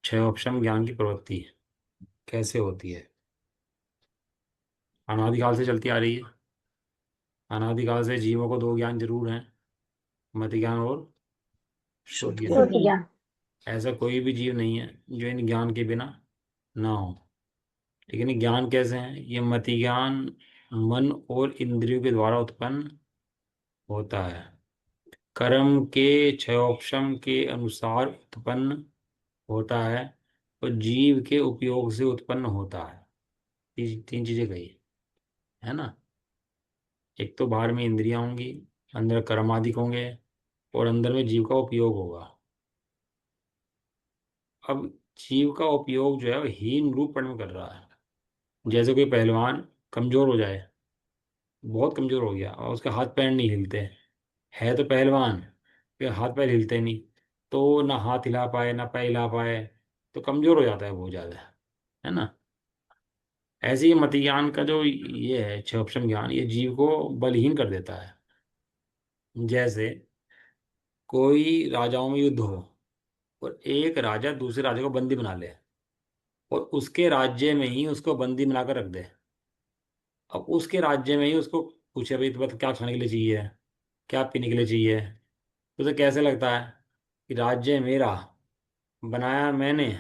छह ऑप्शन ज्ञान की प्रवृत्ति कैसे होती है? अनादिकाल से चलती आ रही है। अनादिकाल से जीवों को दो ज्ञान जरूर हैं, मत ज्ञान और शुद्ध शुद्ध ज्ञान। ज्ञान। शुद्ध ज्ञान। ऐसा कोई भी जीव नहीं है जो इन ज्ञान के बिना ना हो। लेकिन ये ज्ञान कैसे हैं? ये मति ज्ञान मन और इंद्रियों के द्वारा उत्पन्न होता है, कर्म के छह ऑप्शन के अनुसार उत्पन्न होता है और जीव के उपयोग से उत्पन्न होता है। तीन चीजें कही है ना। एक तो बाहर में इंद्रियां होंगी, अंदर कर्म आदि होंगे और अंदर में जीव का उपयोग होगा। अब जीव का उपयोग जो है वो हीन रूप में कर रहा है। जैसे कोई पहलवान कमजोर हो जाए, बहुत कमजोर हो गया और उसके हाथ पैर नहीं हिलते, है तो पहलवान, फिर हाथ पैर हिलते नहीं, तो ना हाथ हिला पाए ना पैर हिला पाए, तो कमजोर हो जाता है बहुत ज्यादा, है ना। ऐसे ही मति ज्ञान का जो ये है छह ऑप्शन ज्ञान, ये जीव को बलहीन कर देता है। जैसे कोई राजाओं में युद्ध हो और एक राजा दूसरे राजा को बंदी बना ले और उसके राज्य में ही उसको बंदी बनाकर रख दे। अब उसके राज्य में ही उसको पूछे, भाई तुम्हें क्या खाने के लिए चाहिए, क्या पीने के लिए चाहिए, तो उसे कैसे लगता है कि राज्य मेरा, बनाया मैंने,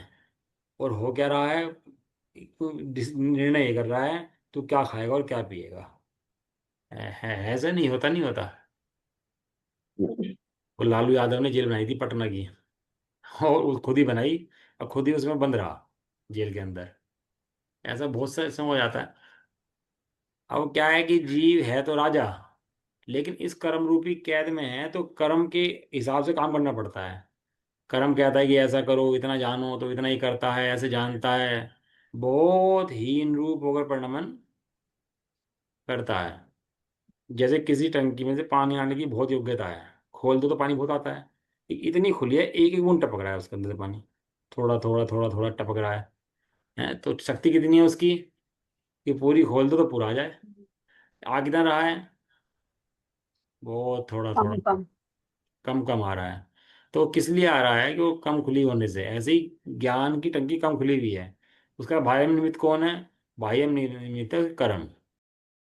और हो क्या रहा है, निर्णय ये कर रहा है तू क्या खाएगा और क्या पिएगा। है ऐसा नहीं होता, नहीं होता। वो लालू यादव ने जेल बनाई थी पटना की, और खुद ही बनाई और खुद ही उसमें बंद रहा जेल के अंदर। ऐसा बहुत सा समय हो जाता है। अब क्या है कि जीव है तो राजा, लेकिन इस कर्म रूपी कैद में है, तो कर्म के हिसाब से काम करना पड़ता है। कर्म कहता है कि ऐसा करो, इतना जानो, तो इतना ही करता है, ऐसे जानता है। बहुत हीन रूप होकर परिणमन करता है। जैसे किसी टंकी में से पानी आने की बहुत योग्यता है, खोल दो तो पानी बहुत आता है। इतनी खुली है, एक एक बूंद टपक रहा है उसके अंदर से पानी, थोड़ा थोड़ा थोड़ा थोड़ा टपक रहा है तो शक्ति कितनी है उसकी कि पूरी खोल दो तो पूरा आ जाए। आ कितना रहा है? बहुत थोड़ा थोड़ा, कम कम। कम कम आ रहा है। तो किस लिए आ रहा है? कि वो कम खुली होने से। ऐसे ही ज्ञान की टंकी कम खुली हुई है, उसका बाह्य निमित्त कौन है? बाह्य निमित्त है कर्म।